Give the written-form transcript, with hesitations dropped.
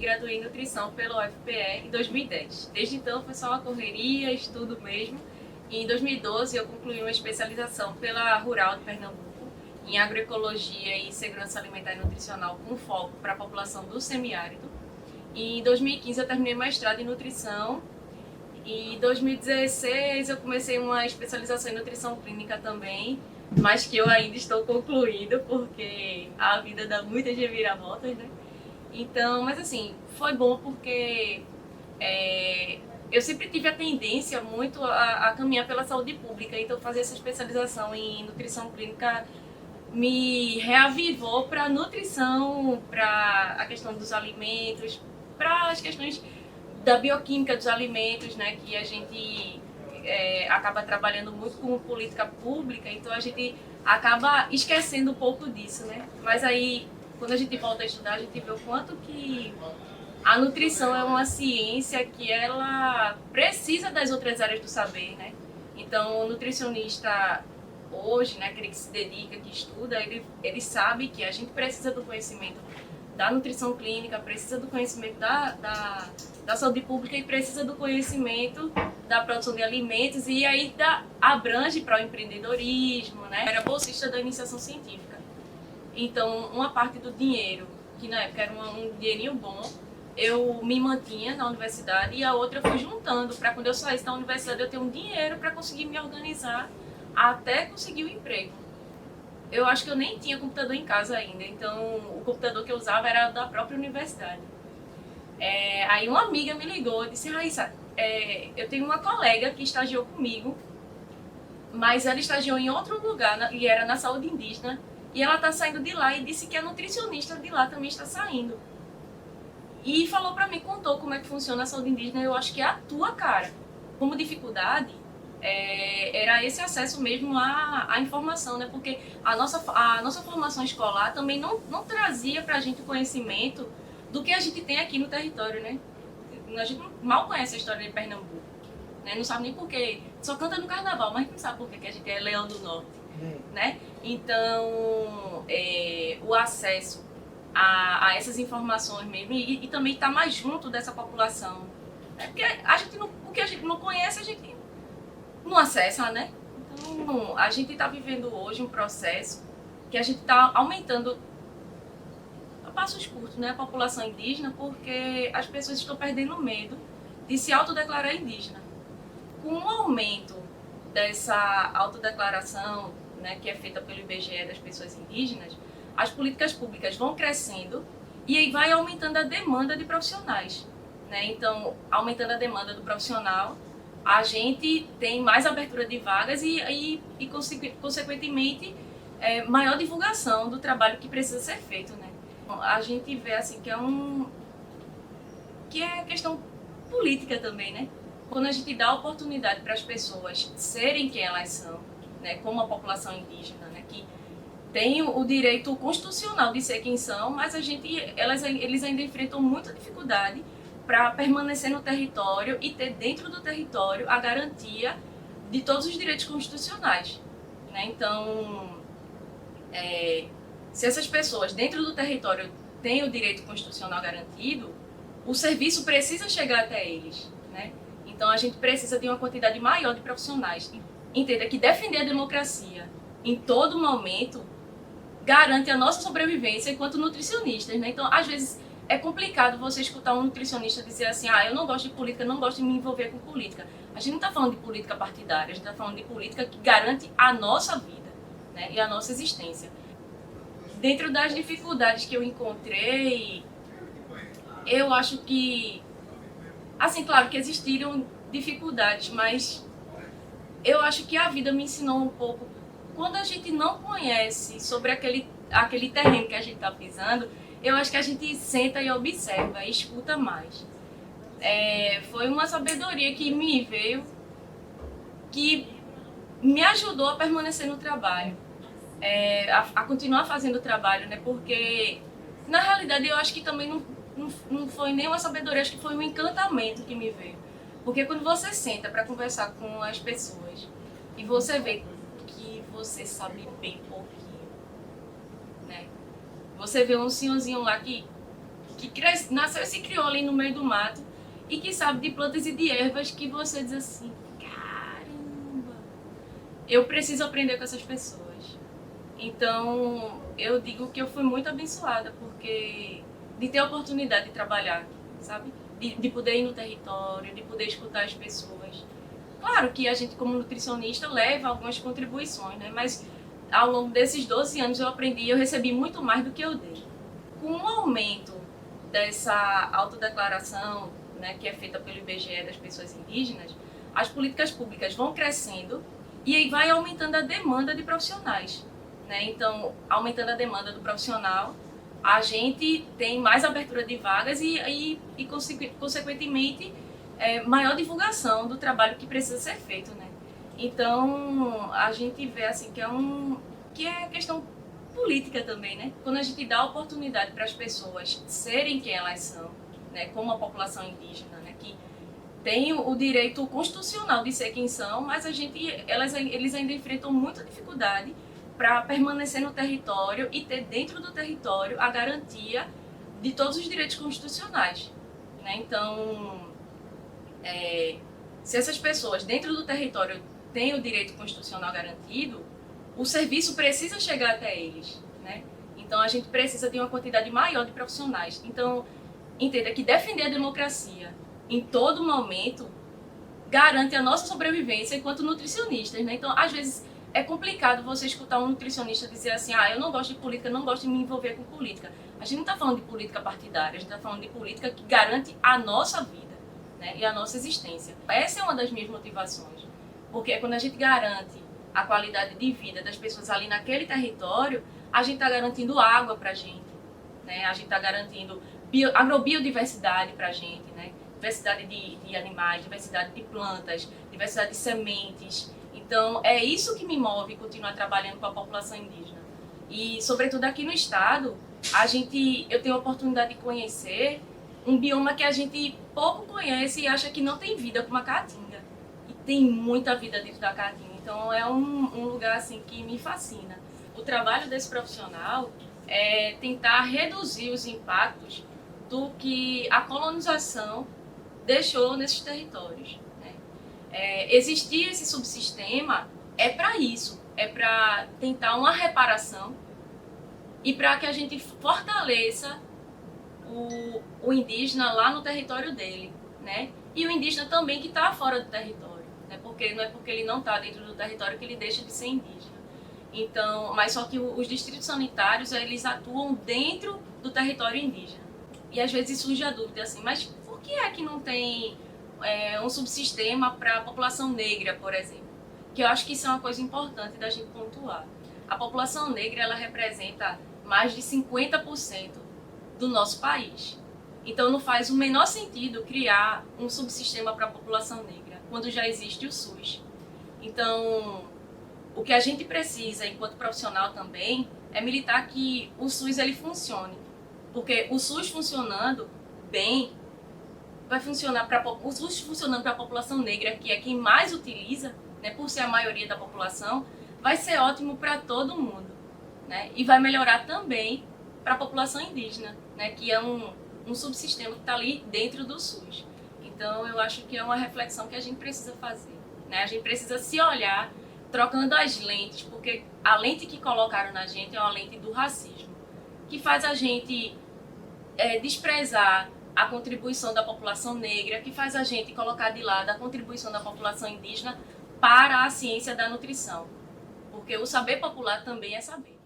graduei em nutrição pela UFPE em 2010. Desde então foi só uma correria, estudo mesmo. E em 2012 eu concluí uma especialização pela Rural de Pernambuco em agroecologia e segurança alimentar e nutricional com foco para a população do semiárido. E em 2015 eu terminei mestrado em nutrição. E em 2016 eu comecei uma especialização em nutrição clínica também, mas que eu ainda estou concluindo porque a vida dá muitas reviravoltas, né? Então, mas assim, foi bom porque eu sempre tive a tendência muito a caminhar pela saúde pública, então fazer essa especialização em nutrição clínica me reavivou para a nutrição, para a questão dos alimentos, para as questões da bioquímica dos alimentos, né, que a gente acaba trabalhando muito com política pública, então a gente acaba esquecendo um pouco disso, né? Mas aí, quando a gente volta a estudar, a gente vê o quanto que a nutrição é uma ciência que ela precisa das outras áreas do saber, né? Então, o nutricionista hoje, né, aquele que se dedica, que estuda, ele sabe que a gente precisa do conhecimento da nutrição clínica, precisa do conhecimento da saúde pública e precisa do conhecimento da produção de alimentos e aí abrange para o empreendedorismo, né? Era bolsista da iniciação científica. Então, uma parte do dinheiro, que na época era um dinheirinho bom, eu me mantinha na universidade e a outra eu fui juntando para quando eu saísse da universidade eu ter um dinheiro para conseguir me organizar até conseguir o emprego. Eu acho que eu nem tinha computador em casa ainda, então o computador que eu usava era da própria universidade. Aí uma amiga me ligou e disse: Raíssa, eu tenho uma colega que estagiou comigo, mas ela estagiou em outro lugar, e era na saúde indígena, e ela está saindo de lá e disse que a nutricionista de lá também está saindo. E falou para mim, contou como é que funciona a saúde indígena, eu acho que é a tua cara. Como dificuldade, era esse acesso mesmo à informação, né? Porque a nossa formação escolar também não trazia para a gente o conhecimento do que a gente tem aqui no território, né? A gente mal conhece a história de Pernambuco, né? Não sabe nem por quê. Só canta no carnaval, mas não sabe por que a gente é Leão do Norte, né? Então, o acesso a essas informações mesmo e também estar mais junto dessa população. Porque o que a gente não conhece, a gente não acessa, né? Então, a gente está vivendo hoje um processo que a gente está aumentando a passos curtos, né, a população indígena, porque as pessoas estão perdendo medo de se autodeclarar indígena. Com o aumento dessa autodeclaração, né, que é feita pelo IBGE das pessoas indígenas, as políticas públicas vão crescendo e aí vai aumentando a demanda de profissionais, né? Então, aumentando a demanda do profissional, a gente tem mais abertura de vagas e consequentemente, maior divulgação do trabalho que precisa ser feito, né? A gente vê assim que é questão política também, né? Quando a gente dá oportunidade para as pessoas serem quem elas são, né? Como a população indígena, né? Que tem o direito constitucional de ser quem são, mas eles ainda enfrentam muita dificuldade para permanecer no território e ter dentro do território a garantia de todos os direitos constitucionais, né? Então, se essas pessoas dentro do território têm o direito constitucional garantido, o serviço precisa chegar até eles, né? Então a gente precisa de uma quantidade maior de profissionais. Entenda que defender a democracia em todo momento garante a nossa sobrevivência enquanto nutricionistas, né? Então, às vezes, é complicado você escutar um nutricionista dizer assim: eu não gosto de política, não gosto de me envolver com política. A gente não está falando de política partidária, a gente está falando de política que garante a nossa vida, né? E a nossa existência. Dentro das dificuldades que eu encontrei, eu acho que, assim, claro que existiram dificuldades, mas eu acho que a vida me ensinou um pouco. Quando a gente não conhece sobre aquele terreno que a gente está pisando, eu acho que a gente senta e observa, e escuta mais. Foi uma sabedoria que me veio, que me ajudou a permanecer no trabalho, a continuar fazendo o trabalho, né? Porque, na realidade, eu acho que também não foi nem uma sabedoria, acho que foi um encantamento que me veio. Porque quando você senta para conversar com as pessoas e você vê que você sabe bem pouquinho, né? Você vê um senhorzinho lá que nasceu e se criou ali no meio do mato e que sabe de plantas e de ervas que você diz assim, caramba, eu preciso aprender com essas pessoas. Então, eu digo que eu fui muito abençoada, porque de ter a oportunidade de trabalhar, sabe? De poder ir no território, de poder escutar as pessoas. Claro que a gente, como nutricionista, leva algumas contribuições, né? Mas ao longo desses 12 anos eu aprendi, eu recebi muito mais do que eu dei. Com o aumento dessa autodeclaração, né, que é feita pelo IBGE das pessoas indígenas, as políticas públicas vão crescendo e aí vai aumentando a demanda de profissionais. Né? Então, aumentando a demanda do profissional, a gente tem mais abertura de vagas e consequentemente, maior divulgação do trabalho que precisa ser feito. Né? Então, a gente vê assim, que é questão política também, né? Quando a gente dá oportunidade para as pessoas serem quem elas são, né? Como a população indígena, né? Que tem o direito constitucional de ser quem são, mas eles ainda enfrentam muita dificuldade para permanecer no território e ter dentro do território a garantia de todos os direitos constitucionais. Né? Então, se essas pessoas dentro do território têm o direito constitucional garantido, o serviço precisa chegar até eles. Né? Então, a gente precisa de uma quantidade maior de profissionais. Então, entenda que defender a democracia em todo momento garante a nossa sobrevivência enquanto nutricionistas. Né? Então, às vezes, é complicado você escutar um nutricionista dizer assim, eu não gosto de política, não gosto de me envolver com política. A gente não está falando de política partidária, a gente está falando de política que garante a nossa vida, né, e a nossa existência. Essa é uma das minhas motivações, porque quando a gente garante a qualidade de vida das pessoas ali naquele território, a gente está garantindo água para a gente, né, a gente está garantindo agrobiodiversidade para a gente, né, diversidade de animais, diversidade de plantas, diversidade de sementes. Então, é isso que me move continuar trabalhando com a população indígena. E, sobretudo aqui no estado, eu tenho a oportunidade de conhecer um bioma que a gente pouco conhece e acha que não tem vida, como a Caatinga. E tem muita vida dentro da Caatinga. Então, é um lugar assim, que me fascina. O trabalho desse profissional é tentar reduzir os impactos do que a colonização deixou nesses territórios. Existir esse subsistema é para isso, é para tentar uma reparação e para que a gente fortaleça o indígena lá no território dele, né? E o indígena também que está fora do território, né? Porque não é porque ele não está dentro do território que ele deixa de ser indígena. Então, mas só que os distritos sanitários, eles atuam dentro do território indígena. E às vezes surge a dúvida assim, mas por que é que não tem um subsistema para a população negra, por exemplo? Que eu acho que isso é uma coisa importante da gente pontuar. A população negra, ela representa mais de 50% do nosso país. Então não faz o menor sentido criar um subsistema para a população negra, quando já existe o SUS. Então, o que a gente precisa, enquanto profissional também, é militar que o SUS ele funcione. Porque o SUS funcionando bem, vai funcionar o SUS funcionando para a população negra, que é quem mais utiliza, né, por ser a maioria da população, vai ser ótimo para todo mundo, né? E vai melhorar também para a população indígena, né, que é um subsistema que está ali dentro do SUS. Então, eu acho que é uma reflexão que a gente precisa fazer, né? A gente precisa se olhar trocando as lentes, porque a lente que colocaram na gente é uma lente do racismo, que faz a gente desprezar a contribuição da população negra, que faz a gente colocar de lado a contribuição da população indígena para a ciência da nutrição. Porque o saber popular também é saber.